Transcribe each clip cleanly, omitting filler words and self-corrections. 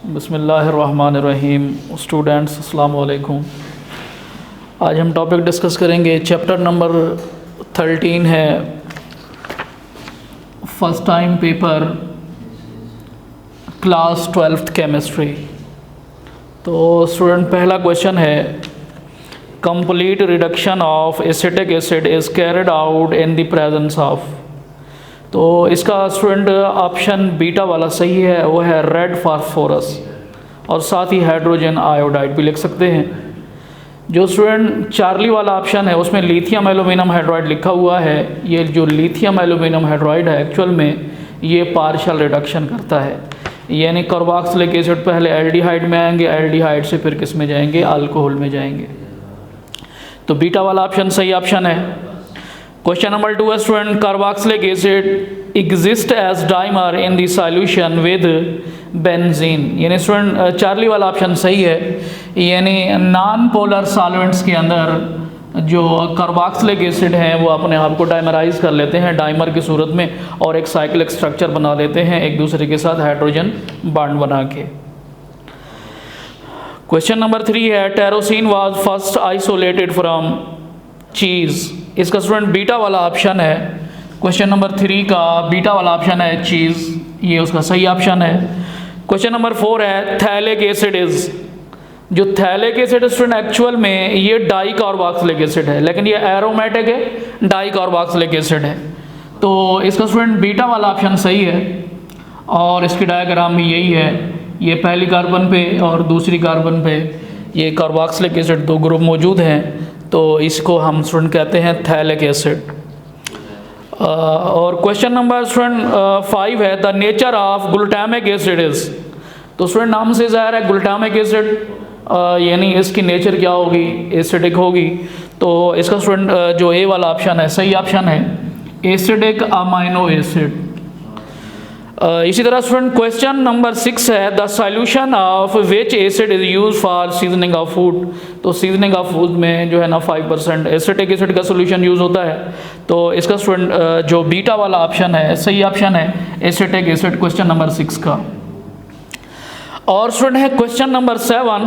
बिस्मिल्लाहिर्रहमानिर्रहीम। स्टूडेंट्स अस्सलाम वालेकुम। आज हम टॉपिक डिस्कस करेंगे, चैप्टर नंबर 13 है first time paper class 12th chemistry. तो स्टूडेंट, पहला क्वेश्चन है, complete reduction of acetic acid is carried out in the presence of. तो इसका स्टूडेंट ऑप्शन बीटा वाला सही है, वो है रेड फास्फोरस, और साथ ही हाइड्रोजन आयोडाइड भी लिख सकते हैं। जो स्टूडेंट चार्ली वाला ऑप्शन है उसमें लिथियम एल्यूमिनियम हाइड्राइड लिखा हुआ है। ये जो लिथियम एल्यूमिनियम हाइड्राइड है एक्चुअल में ये पार्शियल रिडक्शन करता है, यानी कार्बोक्सिलिक एसिड पहले एल्डिहाइड में आएंगे, एल्डिहाइड से फिर किस में जाएंगे, अल्कोहल में जाएंगे। तो बीटा वाला ऑप्शन सही ऑप्शन है। क्वेश्चन नंबर 2 है student, carboxylic acid exist as dimer in the solution with benzene. यानी स्टूडेंट चार्ली वाला ऑप्शन सही है, यानी नॉन पोलर सॉल्वेंट्स के अंदर जो कार्बोक्सिलिक एसिड हैं वो अपने आप को डाइमराइज कर लेते हैं डाइमर की सूरत में, और एक साइक्लिक स्ट्रक्चर बना लेते हैं एक दूसरे के साथ हाइड्रोजन बॉन्ड बना के। क्वेश्चन नंबर 3 है, tyrosine was first isolated from cheese. इसका स्टूडेंट बीटा वाला ऑप्शन है। क्वेश्चन नंबर 3 का बीटा वाला ऑप्शन है चीज़, ये उसका सही ऑप्शन है। क्वेश्चन नंबर 4 है, थैलिक एसिड इज। जो थैलिक एसिड स्टूडेंट एक्चुअल में ये डाई कार्बोक्सिलिक एसिड है, लेकिन ये एरोमेटिक है, डाई कार्बोक्सिलिक एसिड है। तो इसका स्टूडेंट बीटा वाला ऑप्शन सही है, और इसकी डायग्राम भी यही है। ये पहली कार्बन पे और दूसरी कार्बन पे ये कार्बोक्सिलिक एसिड दो ग्रुप मौजूद हैं, तो इसको हम स्टूडेंट कहते हैं थैलिक एसिड। और क्वेश्चन नंबर स्टूडेंट 5 है, the nature of glutamic acid is. तो स्टूडेंट नाम से ज़ाहिर है ग्लूटामिक एसिड, यानी इसकी नेचर क्या होगी, एसिडिक होगी। तो इसका स्टूडेंट जो ए वाला ऑप्शन है सही ऑप्शन है, एसिडिक अमाइनो एसिड। इसी तरह स्टूडेंट क्वेश्चन नंबर 6 है, the solution of which acid is use for seasoning of food. तो सीजनिंग ऑफ फूड में जो है ना 5% एसिटिक एसिड का सोल्यूशन यूज होता है। तो इसका स्टूडेंट जो बीटा वाला ऑप्शन है सही ऑप्शन है, एसिटिक एसिड, क्वेश्चन नंबर 6 का। और स्टूडेंट है question number 7,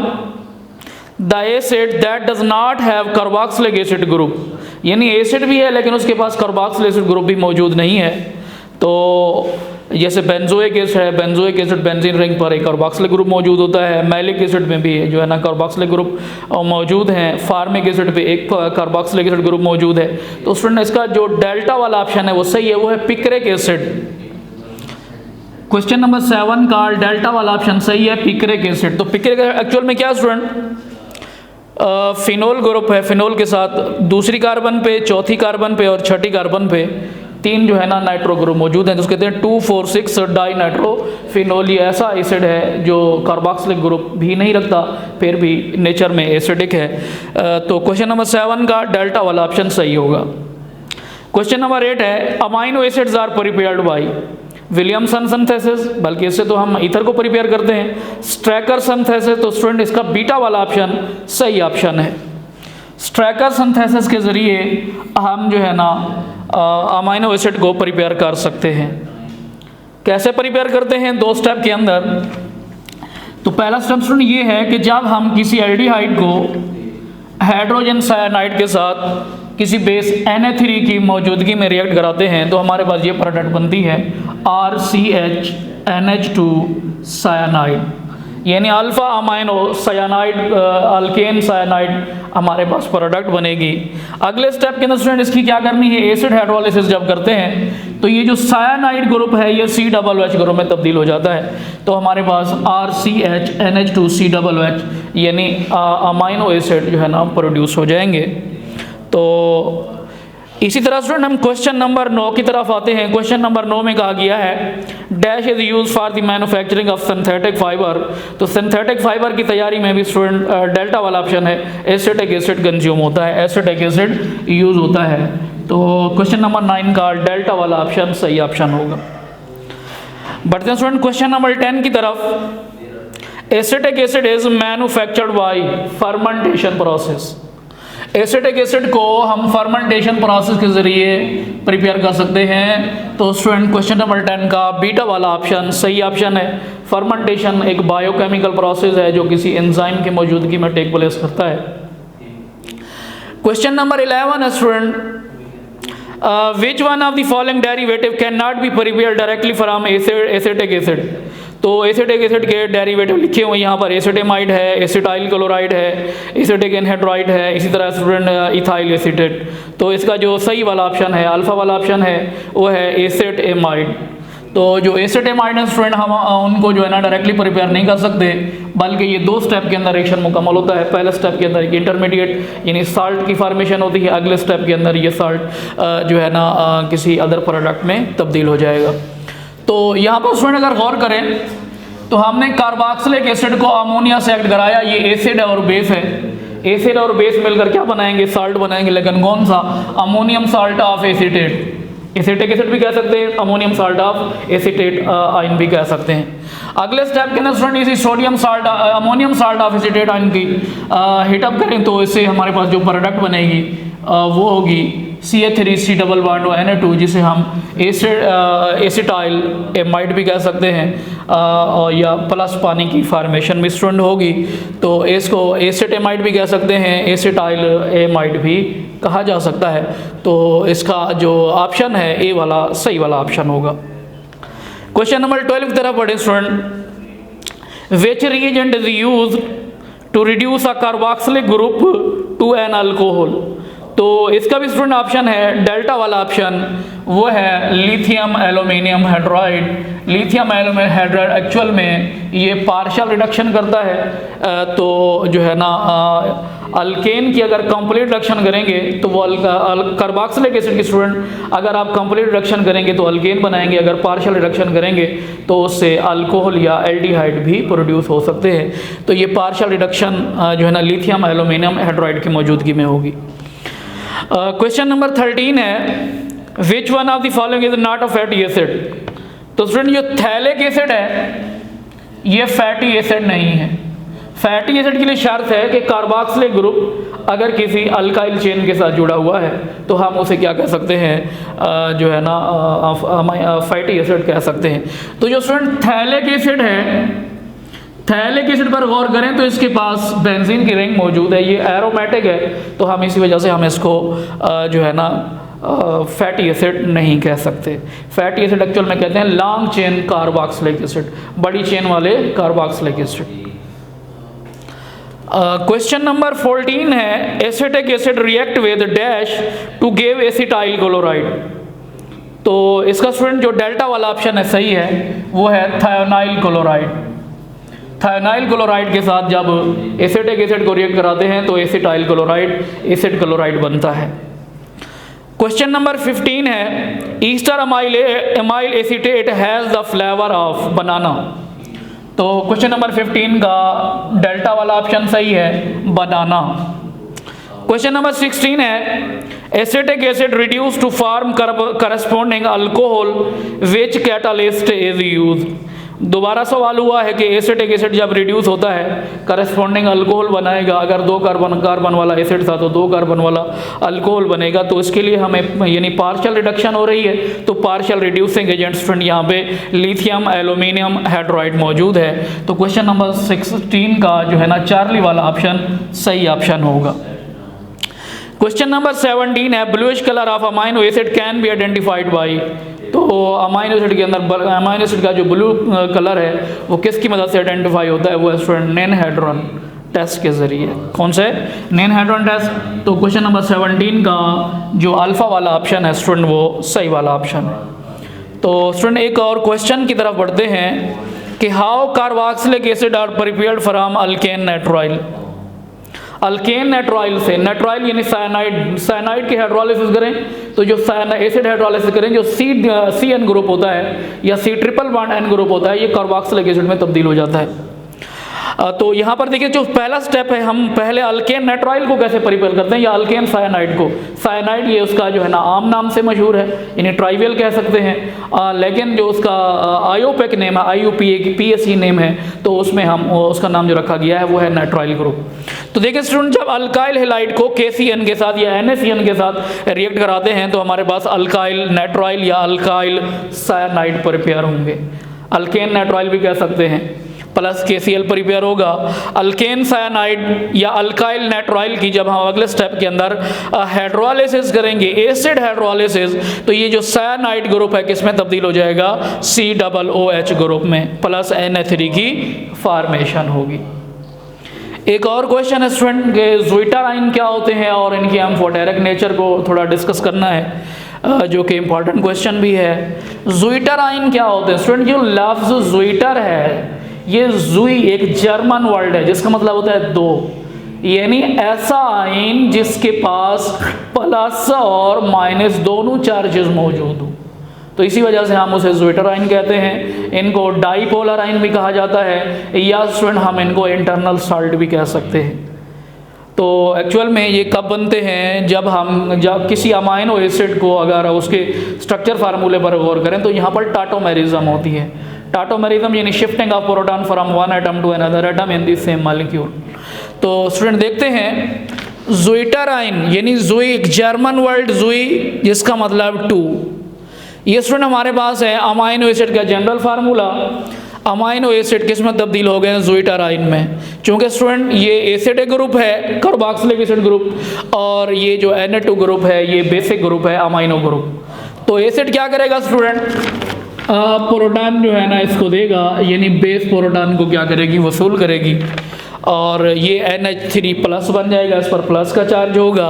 the acid that does not have carboxylic acid group. यानी एसिड भी है लेकिन उसके पास कार्बोक्सिलिक एसिड ग्रुप भी मौजूद नहीं है। तो जैसे बेंजोइक एसिड है, बेंजोइक एसिड बेंजीन रिंग पर एक कार्बोक्सिलिक ग्रुप मौजूद होता है। मैलिक एसिड में भी जो है ना कार्बोक्सिलिक ग्रुप मौजूद हैं। फार्मिक एसिड पे एक कार्बोक्सिलिक एसिड ग्रुप मौजूद है। तो स्टूडेंट इसका जो डेल्टा वाला ऑप्शन है वो सही है, वो है पिक्रिक एसिड। क्वेश्चन नंबर 7 का डेल्टा वाला ऑप्शन सही है, पिक्रिक एसिड। तो पिक्रिक एक्चुअल में क्या स्टूडेंट, फिनोल ग्रुप है, फिनोल के साथ दूसरी कार्बन पे, चौथी कार्बन पे और छठी कार्बन पे 3 जो है ना नाइट्रो ग्रुप मौजूद हैं, जिसको कहते हैं 2,4,6 डाई नाइट्रोफिनोल। ये ऐसा एसिड है जो कार्बोक्सिलिक ग्रुप भी नहीं रखता, फिर भी नेचर में एसिडिक है। तो क्वेश्चन नंबर 7 का डेल्टा वाला ऑप्शन सही होगा। क्वेश्चन नंबर 8 है, amino acids are prepared by Williamson synthesis, बल्कि इससे तो हम ईथर को प्रिपेयर करते हैं, स्ट्रैकर सिंथेसिस। तो स्टूडेंट इसका बीटा वाला ऑप्शन सही ऑप्शन है। स्ट्रैकर सिंथेसिस के ज़रिए हम जो है ना अमाइनो एसिड को प्रिपेयर कर सकते हैं। कैसे प्रिपेयर करते हैं, 2 स्टेप के अंदर। तो पहला स्टेप स्टूडेंट ये है कि जब हम किसी एल्डिहाइड को हाइड्रोजन साइनाइड के साथ किसी बेस Na3 की मौजूदगी में रिएक्ट कराते हैं, तो हमारे पास ये प्रोडक्ट बनती है RCHNH2 साइनाइड, यानी alpha amino cyanide, alkane cyanide हमारे पास प्रोडक्ट बनेगी। अगले स्टेप के अंदर स्टूडेंट इसकी क्या करनी है, एसिड हाइड्रोलिसिस जब करते हैं तो ये जो साइनाइड ग्रुप है ये COOH ग्रुप में तब्दील हो जाता है। तो हमारे पास RCHNH2 COOH यानी अमाइनो एसिड जो है ना प्रोड्यूस हो जाएंगे। तो इसी तरह स्टूडेंट हम क्वेश्चन नंबर 9 की तरफ आते हैं। क्वेश्चन नंबर 9 में कहा गया है, dash is use for the manufacturing of synthetic fibre. तो सिंथेटिक फाइबर की तैयारी में भी स्टूडेंट डेल्टा वाला ऑप्शन है, एसिटिक एसिड कंज्यूम होता है, एसिटिक एसिड यूज होता है। तो क्वेश्चन नंबर 9 का डेल्टा वाला ऑप्शन सही ऑप्शन होगा। बढ़ते हैं स्टूडेंट क्वेश्चन नंबर 10 की तरफ। Acetic acid is manufactured by fermentation process. Acetic acid को हम फर्मेंटेशन प्रोसेस के ज़रिए प्रिपेयर कर सकते हैं। तो स्टूडेंट क्वेश्चन नंबर 10 का बीटा वाला ऑप्शन सही ऑप्शन है। फर्मेंटेशन एक बायोकेमिकल प्रोसेस है जो किसी एंजाइम की मौजूदगी में टेक प्लेस करता है। क्वेश्चन नंबर 11 है student, which one of the following derivative can not be prepared directly from acetic acid. तो एसिटिक एसिड के डेरिवेटिव लिखे हुए यहाँ पर एसिटेमाइड है, एसिटाइल क्लोराइड है, एसिटिक एनहाइड्राइड है, इसी तरह स्टूडेंट इथाइल एसीटेट। तो इसका जो सही वाला ऑप्शन है, अल्फा वाला ऑप्शन है, वो है एसिटेमाइड। तो जो एसिटेमाइड है स्टूडेंट, हम उनको जो है ना डायरेक्टली प्रिपेयर नहीं कर सकते, बल्कि ये 2 स्टेप के अंदर रिएक्शन मुकम्मल होता है। पहले स्टेप के अंदर एक इंटरमीडिएट यानी साल्ट की फॉर्मेशन होती है, अगले स्टेप के अंदर ये साल्ट जो है ना किसी अदर प्रोडक्ट में तब्दील हो जाएगा। तो यहाँ पर स्टूडेंट अगर गौर करें तो हमने कार्बोक्सिलिक एसिड को अमोनिया से ऐड कराया, ये एसिड और बेस है। एसिड और बेस मिलकर क्या बनाएंगे, साल्ट बनाएंगे, लेकिन कौन सा, ammonium salt of acetate. Acetic acid भी कह सकते हैं, ammonium salt of acetate ion भी कह सकते हैं। अगले स्टेप के अंदर स्टूडेंट इसी sodium salt ammonium salt of acetate ion की हीटअप करें तो इससे हमारे पास जो प्रोडक्ट बनेगी वो होगी CH3C डबल बॉन्ड Na2, जिसे हम एसिटाइल एमाइड भी कह सकते हैं, या प्लस पानी की फार्मेशन भी स्टूडेंट होगी तो इसको एसिटेमाइड भी कह सकते हैं, एसिटाइल एमाइड भी कहा जा सकता है। तो इसका जो ऑप्शन है ए वाला सही वाला ऑप्शन होगा। क्वेश्चन नंबर 12 की तरफ पढ़े student, which reagent is used to reduce a carboxylic group to an alcohol. तो इसका भी स्टूडेंट ऑप्शन है डेल्टा वाला ऑप्शन, वो है lithium aluminium hydride. Lithium aluminium hydride actual में ये पार्शियल रिडक्शन करता है, तो जो है ना अल्केन की अगर कंप्लीट रिडक्शन करेंगे तो वो कार्बोक्सिलिक एसिड की स्टूडेंट अगर आप कंप्लीट रिडक्शन करेंगे तो अल्केन बनाएंगे, अगर पार्शियल रिडक्शन करेंगे तो उससे अल्कोहल या एल्डिहाइड भी प्रोड्यूस हो सकते हैं। तो ये पार्शियल रिडक्शन जो है ना लिथियम एल्यूमिनियम हाइड्राइड की मौजूदगी में होगी। क्वेश्चन नंबर 13 है, which one of the following is not a fatty acid. तो स्टूडेंट जो थैलिक एसिड है ये फैटी एसिड नहीं है। फैटी एसिड के लिए शर्त है कि कार्बोक्सिलिक ग्रुप अगर किसी अल्काइल चेन के साथ जुड़ा हुआ है तो हम उसे क्या कह सकते हैं, जो है ना फैटी एसिड कह सकते हैं। तो जो स्टूडेंट थैलिक एसिड है, थैलिक एसिड पर गौर करें तो इसके पास बेंजीन की रिंग मौजूद है, ये एरोमेटिक है, तो हम इसी वजह से हम इसको जो है ना फैटी एसिड नहीं कह सकते। फैटी एसिड एक्चुअल में कहते हैं लॉन्ग चेन कार्बोक्सिलिक एसिड, बड़ी चेन वाले कार्बोक्सिलिक एसिड। क्वेश्चन नंबर 14 है, acetic acid react with dash to give acetyl chloride. तो इसका स्टूडेंट जो डेल्टा वाला ऑप्शन है सही है, वो है थायोनाइल क्लोराइड। थायोनाइल क्लोराइड के साथ जब एसिटिक एसिड को रिएक्ट कराते हैं तो एसिटाइल क्लोराइड एसिड क्लोराइड बनता है। क्वेश्चन नंबर 15 है, Easter amyl acetate has the flavour of बनाना। तो क्वेश्चन नंबर 15 का डेल्टा वाला ऑप्शन सही है, बनाना। क्वेश्चन नंबर 16 है, acetic acid reduce to form corresponding alcohol which catalyst is used. दोबारा सवाल हुआ है कि एसिटिक एसिड जब रिड्यूस होता है करस्पॉन्डिंग अल्कोहल बनाएगा, अगर 2 कार्बन वाला एसिड था तो 2 कार्बन वाला अल्कोहल बनेगा। तो इसके लिए हमें यानी पार्शियल रिडक्शन हो रही है, तो पार्शियल रिड्यूसिंग एजेंट स्टूडेंट यहाँ पे लिथियम एल्यूमिनियम हाइड्राइड मौजूद है। तो क्वेश्चन नंबर 16 का जो है ना चार्ली वाला ऑप्शन सही ऑप्शन होगा। क्वेश्चन नंबर 17 है, bluish colour of amino acid can be identified by. तो अमाइनो एसिड के अंदर अमाइनो एसिड का जो ब्लू कलर है वो किसकी मदद से आइडेंटिफाई होता है, वो है स्टूडेंट नैनहेड्रॉन टेस्ट के जरिए। कौन से, नैनहेड्रॉन टेस्ट। तो क्वेश्चन नंबर 17 का जो अल्फा वाला ऑप्शन है स्टूडेंट वो सही वाला ऑप्शन है। तो स्टूडेंट एक और क्वेश्चन की तरफ बढ़ते हैं कि how carboxylic acid are prepared from alkane nitrile. Alkane nitrile से, नाइट्राइल यानी साइनाइड, साइनाइड की हाइड्रोलिसिस करें तो जो एसिड हाइड्रोलिसिस करें जो सी एन ग्रुप होता है या C triple bond N group होता है, ये कार्बोक्सिलिक एसिड में तब्दील हो जाता है। तो यहाँ पर देखिए जो पहला स्टेप है, हम पहले अल्केन नाइट्राइल को कैसे प्रिपेयर करते हैं या अल्केन साइनाइड को। साइनाइड ये उसका जो है ना आम नाम से मशहूर है, इन्हें ट्राइवियल कह सकते हैं, लेकिन जो उसका आईओपैक नेम है, IUPAC नेम है, तो उसमें हम उसका नाम जो रखा गया है वो है नाइट्राइल ग्रुप। तो देखिए स्टूडेंट, जब अल्काइल हैलाइड को KCN के साथ या NaCN के साथ रिएक्ट कराते हैं तो हमारे पास अल्काइल नाइट्राइल या अल्काइल साइनाइड प्रिपेयर होंगे। अल्केन नाइट्राइल भी कह सकते हैं, प्लस KCl प्रिपेयर होगा। अल्केन साइनाइड या अल्काइल नाइट्राइल की जब हम अगले स्टेप के अंदर हाइड्रोलाइसिस करेंगे, एसिड हाइड्रोलाइसिस, तो ये जो साइनाइड ग्रुप है किसमें तब्दील हो जाएगा, COOH ग्रुप में, प्लस Na3 की फॉर्मेशन होगी। एक और क्वेश्चन है स्टूडेंट के ज़्विटर आयन क्या होते हैं और इनकी एम्फोटेरिक नेचर को थोड़ा डिस्कस करना है, जो कि इम्पॉर्टेंट क्वेश्चन भी है। ज़्विटर आयन क्या होते हैं स्टूडेंट? जो लफ्ज़ ज़्विटर है, ये ज़ुई एक जर्मन वर्ड है जिसका मतलब होता है दो, यानी ऐसा आयन जिसके पास प्लस और माइनस दोनों चार्जेस मौजूद हो, तो इसी वजह से हम उसे ज़्विटर आयन कहते हैं। इनको डाईपोलर आयन भी कहा जाता है, या स्टूडेंट हम इनको इंटरनल साल्ट भी कह सकते हैं। तो एक्चुअल में ये कब बनते हैं, जब किसी अमाइनो एसिड को अगर उसके स्ट्रक्चर फार्मूले पर गौर करें तो यहाँ पर टाटोमेरिज्म होती है। टाटोमेरिज्म यानी shifting of proton from one atom to another atom in the same molecule. तो स्टूडेंट देखते हैं ज़्विटर आयन यानी ज़ुई, एक जर्मन वर्ड ज़ुई जिसका मतलब टू। ये स्टूडेंट हमारे पास है अमाइनो एसिड का जनरल फार्मूला। अमाइनो एसिड किस में तब्दील हो गए हैं, ज़्विटर आयन में। चूँकि स्टूडेंट ये एसिडिक ग्रुप है, कार्बोक्सिलिक एसिड ग्रुप, और ये जो Na2 ग्रुप है ये बेसिक ग्रुप है, अमाइनो ग्रुप। तो एसिड क्या करेगा स्टूडेंट, प्रोटॉन जो है ना इसको देगा, यानी बेस प्रोटॉन को क्या करेगी, वसूल करेगी, और ये NH3 प्लस बन जाएगा, इस पर प्लस का चार्ज होगा।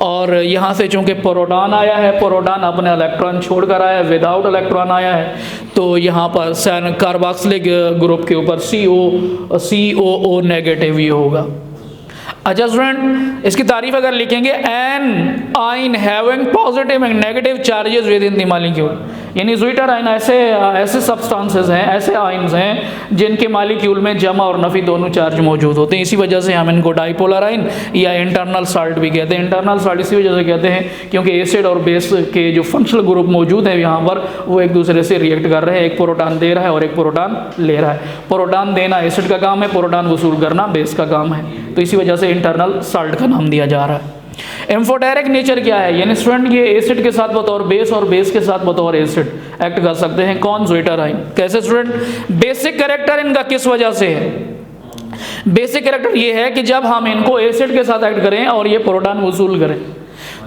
और यहाँ से चूँकि प्रोटॉन आया है, प्रोटॉन अपने इलेक्ट्रॉन छोड़कर आया है, विदाउट इलेक्ट्रॉन आया है, तो यहाँ पर कार्बोक्सिलिक ग्रुप के ऊपर COO नेगेटिव ही होगा। अच्छा स्टूडेंट, इसकी तारीफ अगर लिखेंगे, एन आइन having positive and negative charges with in the molecule, यानी ज़्विटर आयन ऐसे सब्सटेंसेस हैं, ऐसे आयन्स हैं जिनके मॉलिक्यूल में जमा और नफी दोनों चार्ज मौजूद होते हैं। इसी वजह से हम इनको डाईपोलर आयन या इंटरनल साल्ट भी कहते हैं। इंटरनल साल्ट इसी वजह से कहते हैं क्योंकि एसिड और बेस के जो फंक्शनल ग्रुप मौजूद है यहाँ पर, वो एक दूसरे से रिएक्ट कर रहे हैं, एक प्रोटॉन दे रहा है और एक प्रोटॉन ले रहा है। प्रोटॉन देना एसिड का काम है, प्रोटॉन वसूल करना बेस का काम है, तो इसी वजह से इंटरनल साल्ट का नाम दिया जा रहा है। एम्फोटेरिक नेचर क्या है, यानी स्टूडेंट ये एसिड के साथ बतौर बेस और बेस के साथ बतौर एसिड एक्ट कर सकते हैं। कौन, ज़्विटर आयन। कैसे स्टूडेंट, बेसिक कैरेक्टर इनका किस वजह से है, बेसिक कैरेक्टर ये है कि जब हम इनको एसिड के साथ एक्ट करें और ये प्रोटॉन वसूल करें,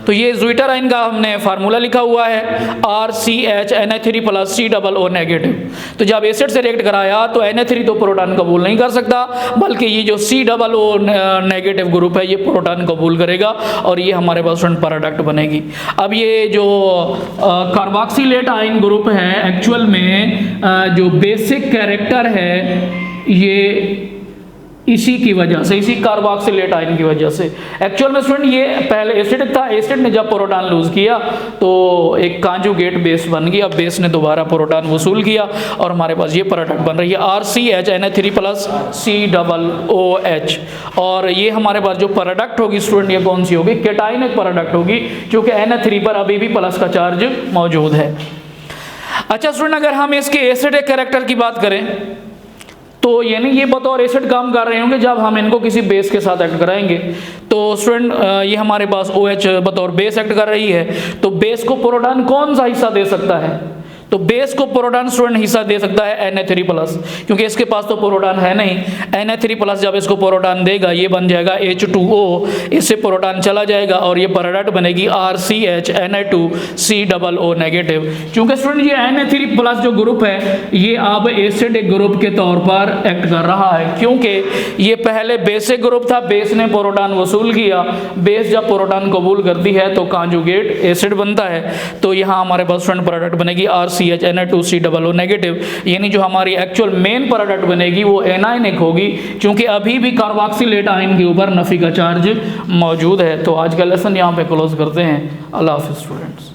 तो ये ज़्विटर आयन का हमने फार्मूला लिखा हुआ है RCH Na3 plus COO negative. तो जब एसिड से रिएक्ट कराया तो Na3 तो प्रोटॉन कबूल नहीं कर सकता, बल्कि ये जो COO नेगेटिव ग्रुप है ये प्रोटॉन कबूल करेगा और ये हमारे पास प्रोडक्ट बनेगी। अब ये जो कार्बोक्सिलेट आयन ग्रुप है, एक्चुअल में जो बेसिक कैरेक्टर है ये इसी की वजह से, इसी कार्बोक्सिलेट आयन की वजह से। एक्चुअल में स्टूडेंट ये पहले एसिडिक था, एसिड ने जब प्रोटॉन लूज किया तो एक कांजुगेट बेस बन गया, बेस ने दोबारा प्रोटॉन वसूल किया और हमारे पास ये प्रोडक्ट बन रही है RCH Na3 प्लस COOH। और ये हमारे पास जो प्रोडक्ट होगी स्टूडेंट ये कौन सी होगी, कैटायनिक प्रोडक्ट होगी, क्योंकि Na3 पर अभी भी प्लस का चार्ज मौजूद है। अच्छा स्टूडेंट, अगर हम इसके एसिडिक कैरेक्टर की बात करें तो यानी ये बतौर एसिड काम कर रहे होंगे जब हम इनको किसी बेस के साथ एक्ट कराएंगे। तो स्टूडेंट ये हमारे पास OH बतौर बेस एक्ट कर रही है, तो बेस को प्रोटॉन कौन सा हिस्सा दे सकता है, तो बेस को प्रोटॉन स्टूडेंट हिस्सा दे सकता है Na3 प्लस, क्योंकि इसके पास तो प्रोटॉन है नहीं। Na3 प्लस जब इसको प्रोटॉन देगा ये बन जाएगा H2O, इससे प्रोटॉन चला जाएगा और ये प्रोडक्ट बनेगी RCH Na2COO नेगेटिव। क्योंकि स्टूडेंट ये Na3 प्लस जो ग्रुप है ये अब एसिडिक ग्रुप के तौर पर एक्ट कर रहा है, क्योंकि ये पहले बेसिक ग्रुप था, बेस ने प्रोटॉन वसूल किया, बेस जब प्रोटॉन कबूल करती है तो कांजुगेट एसिड बनता है। तो यहाँ हमारे पास स्टूडेंट प्रोडक्ट बनेगी RCH Na2COO नेगेटिव, यानी जो हमारी एक्चुअल मेन प्रोडक्ट बनेगी वो एनायनिक होगी, क्योंकि अभी भी कार्बोक्सिलेट आयन के ऊपर नफी का चार्ज मौजूद है। तो आज का लेसन यहाँ पे क्लोज करते हैं। अल्लाह हाफिज़ स्टूडेंट्स।